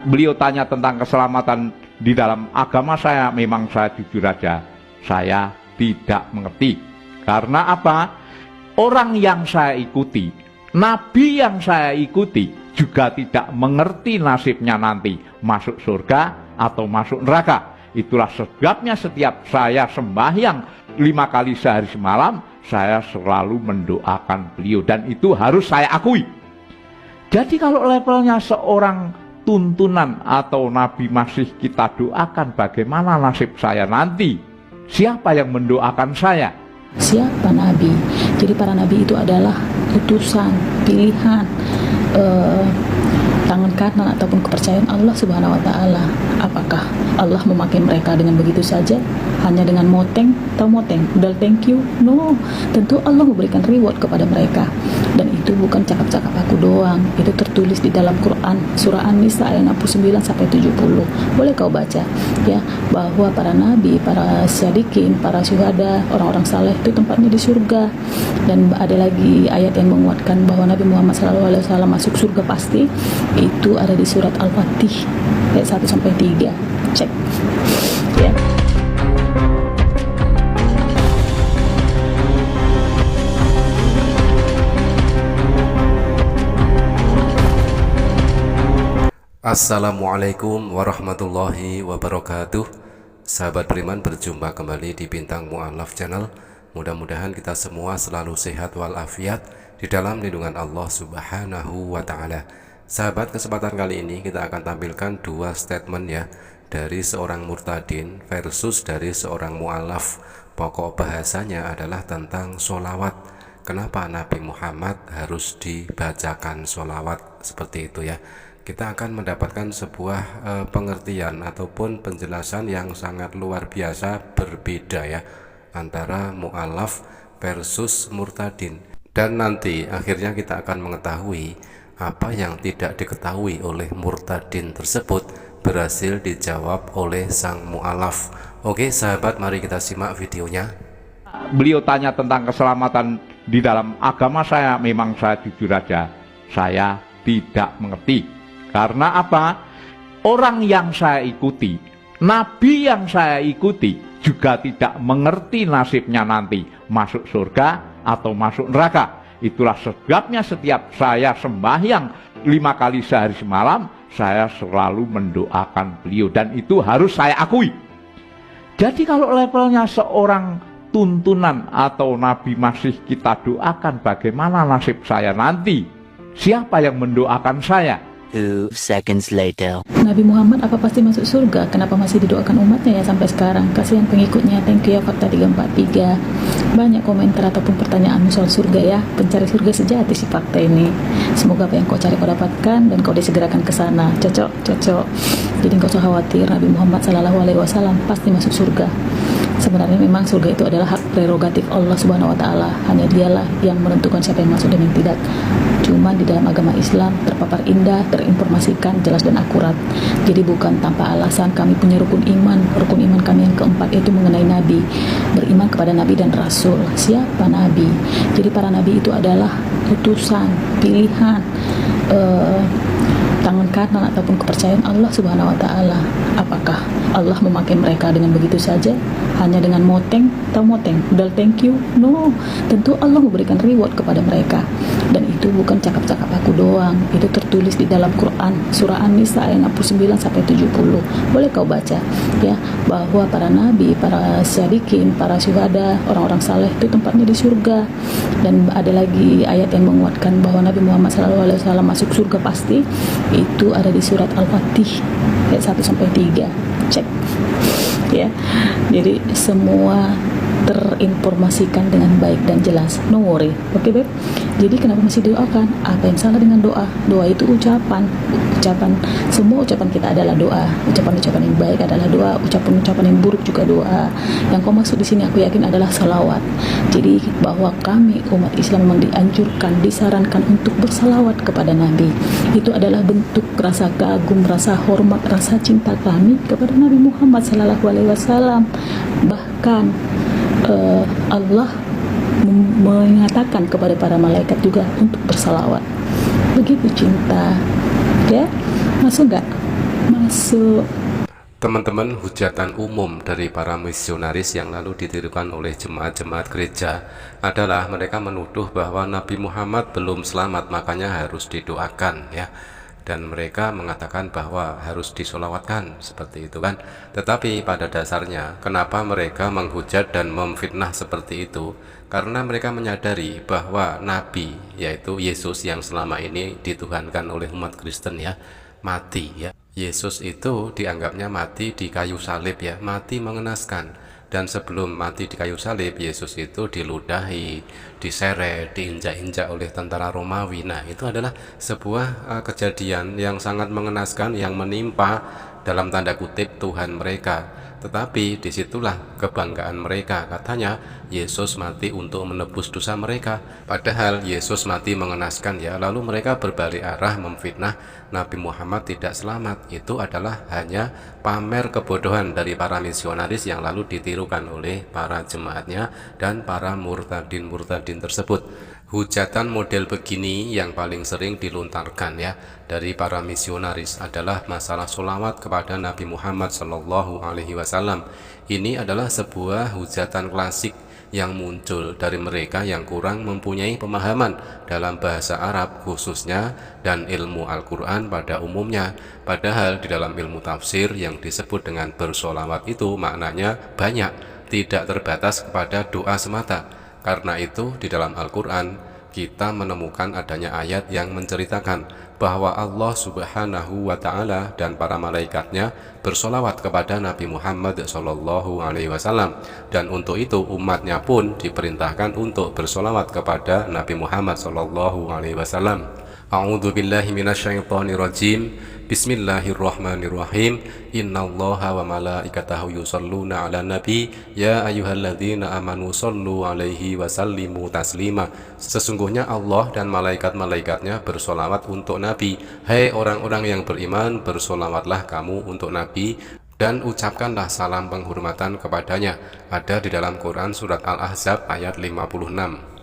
beliau tanya tentang keselamatan di dalam agama saya, memang saya jujur aja, saya tidak mengerti. Karena apa? Orang yang saya ikuti, nabi yang saya ikuti juga tidak mengerti nasibnya nanti masuk surga atau masuk neraka. Itulah sebabnya setiap saya sembahyang 5 kali sehari semalam, saya selalu mendoakan beliau, dan itu harus saya akui. Jadi kalau levelnya seorang tuntunan atau nabi masih kita doakan, bagaimana nasib saya nanti? Siapa yang mendoakan saya? Siapa nabi? Jadi para nabi itu adalah utusan, pilihan, tangan kanan ataupun kepercayaan Allah Subhanahu wa taala. Apakah Allah memakai mereka dengan begitu saja? Hanya dengan moteng, udah thank you? No, tentu Allah memberikan reward kepada mereka. Dan itu bukan cakap-cakap aku doang. Itu tertulis di dalam Quran surah An-Nisa ayat 69 sampai 70. Boleh kau baca ya, bahwa para nabi, para syadiqin, para syuhada, orang-orang saleh itu tempatnya di surga. Dan ada lagi ayat yang menguatkan bahwa Nabi Muhammad SAW masuk surga pasti. Itu ada di surat Al-Fatih ayat 1 sampai 3. Cek ya. Assalamualaikum warahmatullahi wabarakatuh. Sahabat beriman, berjumpa kembali di Bintang Mu'alaf Channel. Mudah-mudahan kita semua selalu sehat walafiat di dalam lindungan Allah Subhanahu wa ta'ala. Sahabat, kesempatan kali ini kita akan tampilkan dua statement ya, dari seorang murtadin versus dari seorang mu'alaf. Pokok bahasanya adalah tentang sholawat. Kenapa Nabi Muhammad harus dibacakan sholawat seperti itu ya. Kita akan mendapatkan sebuah pengertian ataupun penjelasan yang sangat luar biasa berbeda ya, antara mu'alaf versus murtadin. Dan nanti akhirnya kita akan mengetahui apa yang tidak diketahui oleh murtadin tersebut berhasil dijawab oleh sang mu'alaf. Oke sahabat, mari kita simak videonya. Beliau tanya tentang keselamatan di dalam agama saya, memang saya jujur aja, saya tidak mengerti. Karena apa? Orang yang saya ikuti, nabi yang saya ikuti juga tidak mengerti nasibnya nanti masuk surga atau masuk neraka. Itulah sebabnya setiap saya sembahyang 5 kali sehari semalam, saya selalu mendoakan beliau, dan itu harus saya akui. Jadi kalau levelnya seorang tuntunan atau nabi masih kita doakan, bagaimana nasib saya nanti? Siapa yang mendoakan saya? 2 seconds later. Nabi Muhammad apa pasti masuk surga? Kenapa masih didoakan umatnya ya sampai sekarang? Kasihan pengikutnya. Thank you ya Fakta 343. Banyak komentar ataupun pertanyaan soal surga ya. Pencari surga sejati si Fakta ini. Semoga apa yang kau cari kau dapatkan dan kau disegerakan ke sana. Cocok. Jadi kau usah khawatir, Nabi Muhammad SAW pasti masuk surga. Sebenarnya memang surga itu adalah hak prerogatif Allah Subhanahu wa taala. Hanya dialah yang menentukan siapa yang masuk dan yang tidak. Cuma di dalam agama Islam terpapar indah, terinformasikan, jelas dan akurat. Jadi bukan tanpa alasan kami punya rukun iman. Rukun iman kami yang keempat itu mengenai Nabi. Beriman kepada Nabi dan Rasul. Siapa Nabi? Jadi para Nabi itu adalah utusan, pilihan, tangan kanan ataupun kepercayaan Allah Subhanahu wa taala. Apakah Allah memakai mereka dengan begitu saja? Hanya dengan moteng, udah thank you? No, tentu Allah memberikan reward kepada mereka. Dan itu bukan cakap-cakap aku doang. Itu tertulis di dalam Quran surah An-Nisa ayat 69 sampai 70. Boleh kau baca ya, bahwa para nabi, para syadiqin, para syuhada, orang-orang saleh itu tempatnya di surga. Dan ada lagi ayat yang menguatkan bahwa Nabi Muhammad SAW masuk surga pasti. Itu ada di surat Al-Fatih ayat 1 sampai 3. Cek ya. Jadi semua terinformasikan dengan baik dan jelas. No worry. Oke, Beb. Jadi kenapa masih doakan? Apa yang salah dengan doa? Doa itu ucapan. Semua ucapan kita adalah doa. Ucapan-ucapan yang baik adalah doa. Ucapan-ucapan yang buruk juga doa. Yang kau maksud di sini aku yakin adalah salawat. Jadi bahwa kami umat Islam memang dianjurkan, disarankan untuk bersalawat kepada Nabi. Itu adalah bentuk rasa kagum, rasa hormat, rasa cinta kami kepada Nabi Muhammad SAW. Bahkan Allah mengatakan kepada para malaikat juga untuk bersalawat. Begitu cinta ya, masuk gak? Masuk. Teman-teman, hujatan umum dari para misionaris yang lalu ditirukan oleh jemaat-jemaat gereja adalah mereka menuduh bahwa Nabi Muhammad belum selamat, makanya harus didoakan ya. Dan mereka mengatakan bahwa harus disolawatkan, seperti itu kan. Tetapi pada dasarnya kenapa mereka menghujat dan memfitnah seperti itu? Karena mereka menyadari bahwa Nabi, yaitu Yesus yang selama ini dituhankan oleh umat Kristen ya, mati ya. Yesus itu dianggapnya mati di kayu salib ya, mati mengenaskan. Dan sebelum mati di kayu salib, Yesus itu diludahi, diseret, diinjak-injak oleh tentara Romawi. Nah, itu adalah sebuah kejadian yang sangat mengenaskan yang menimpa dalam tanda kutip Tuhan mereka. Tetapi disitulah kebanggaan mereka, katanya Yesus mati untuk menebus dosa mereka, padahal Yesus mati mengenaskan ya. Lalu mereka berbalik arah memfitnah Nabi Muhammad tidak selamat. Itu adalah hanya pamer kebodohan dari para misionaris yang lalu ditirukan oleh para jemaatnya dan para murtadin-murtadin tersebut. Hujatan model begini yang paling sering dilontarkan ya dari para misionaris adalah masalah sholawat kepada Nabi Muhammad Shallallahu Alaihi Wasallam. Ini adalah sebuah hujatan klasik yang muncul dari mereka yang kurang mempunyai pemahaman dalam bahasa Arab khususnya dan ilmu Al-Quran pada umumnya. Padahal di dalam ilmu tafsir yang disebut dengan bersolawat itu maknanya banyak, tidak terbatas kepada doa semata. Karena itu di dalam Al-Quran kita menemukan adanya ayat yang menceritakan bahwa Allah Subhanahu wa Ta'ala dan para malaikatnya bersolawat kepada Nabi Muhammad Sallallahu Alaihi Wasallam, dan untuk itu umatnya pun diperintahkan untuk bersolawat kepada Nabi Muhammad Sallallahu Alaihi Wasallam. A'udzu billahi minasyaitonir rajim. Bismillahirrahmanirrahim. Innallaha wa malaikatahu yusholluna 'alan nabi ya ayyuhalladzina amanu shollu 'alaihi wa sallimu taslima. Sesungguhnya Allah dan malaikat-malaikatnya bersolawat untuk Nabi. Hai orang-orang yang beriman, bersolawatlah kamu untuk Nabi dan ucapkanlah salam penghormatan kepadanya. Ada di dalam Quran surat Al-Ahzab ayat 56.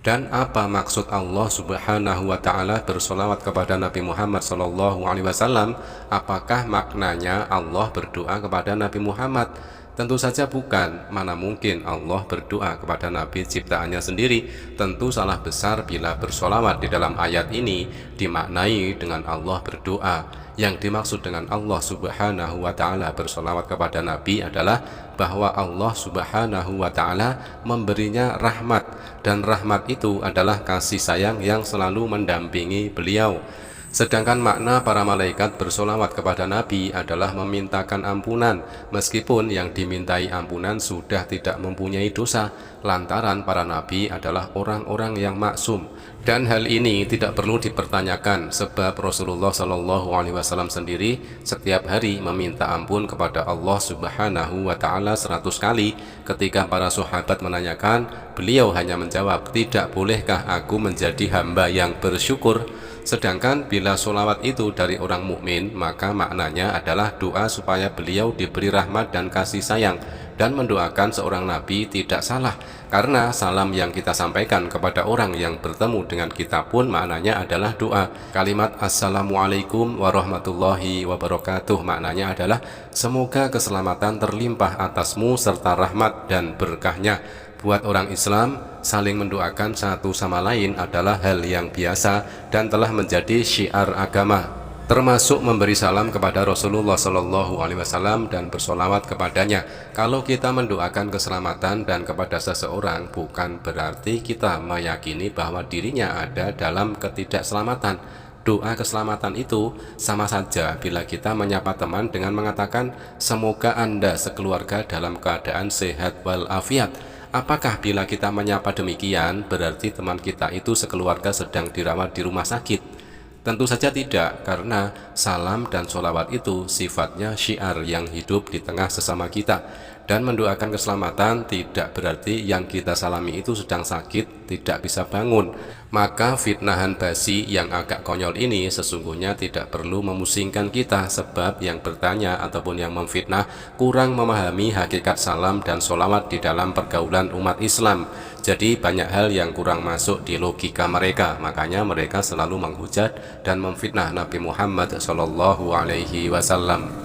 Dan apa maksud Allah Subhanahu wa Ta'ala bersolawat kepada Nabi Muhammad Sallallahu Alaihi Wasallam? Apakah maknanya Allah berdoa kepada Nabi Muhammad? Tentu saja bukan. Mana mungkin Allah berdoa kepada Nabi ciptaannya sendiri? Tentu salah besar bila bersolawat di dalam ayat ini dimaknai dengan Allah berdoa. Yang dimaksud dengan Allah Subhanahu wa Ta'ala bersolawat kepada Nabi adalah bahwa Allah Subhanahu wa Ta'ala memberinya rahmat, dan rahmat itu adalah kasih sayang yang selalu mendampingi beliau. Sedangkan makna para malaikat bersolawat kepada Nabi adalah memintakan ampunan, meskipun yang dimintai ampunan sudah tidak mempunyai dosa, lantaran para nabi adalah orang-orang yang maksum. Dan hal ini tidak perlu dipertanyakan, sebab Rasulullah Shallallahu Alaihi Wasallam sendiri setiap hari meminta ampun kepada Allah Subhanahu wa Ta'ala 100 kali. Ketika para sahabat menanyakan, beliau hanya menjawab, tidak bolehkah aku menjadi hamba yang bersyukur? Sedangkan bila solawat itu dari orang mukmin, maka maknanya adalah doa supaya beliau diberi rahmat dan kasih sayang. Dan mendoakan seorang nabi tidak salah, karena salam yang kita sampaikan kepada orang yang bertemu dengan kita pun maknanya adalah doa. Kalimat Assalamualaikum warahmatullahi wabarakatuh maknanya adalah semoga keselamatan terlimpah atasmu serta rahmat dan berkahnya. Buat orang Islam, saling mendoakan satu sama lain adalah hal yang biasa dan telah menjadi syiar agama, termasuk memberi salam kepada Rasulullah Shallallahu Alaihi Wasallam dan bersolawat kepadanya. Kalau kita mendoakan keselamatan dan kepada seseorang, bukan berarti kita meyakini bahwa dirinya ada dalam ketidakselamatan. Doa keselamatan itu sama saja bila kita menyapa teman dengan mengatakan semoga Anda sekeluarga dalam keadaan sehat walafiat. Apakah bila kita menyapa demikian berarti teman kita itu sekeluarga sedang dirawat di rumah sakit? Tentu saja tidak, karena salam dan sholawat itu sifatnya syiar yang hidup di tengah sesama kita. Dan mendoakan keselamatan tidak berarti yang kita salami itu sedang sakit, tidak bisa bangun. Maka fitnahan basi yang agak konyol ini sesungguhnya tidak perlu memusingkan kita, sebab yang bertanya ataupun yang memfitnah kurang memahami hakikat salam dan sholawat di dalam pergaulan umat Islam. Jadi banyak hal yang kurang masuk di logika mereka, makanya mereka selalu menghujat dan memfitnah Nabi Muhammad SAW.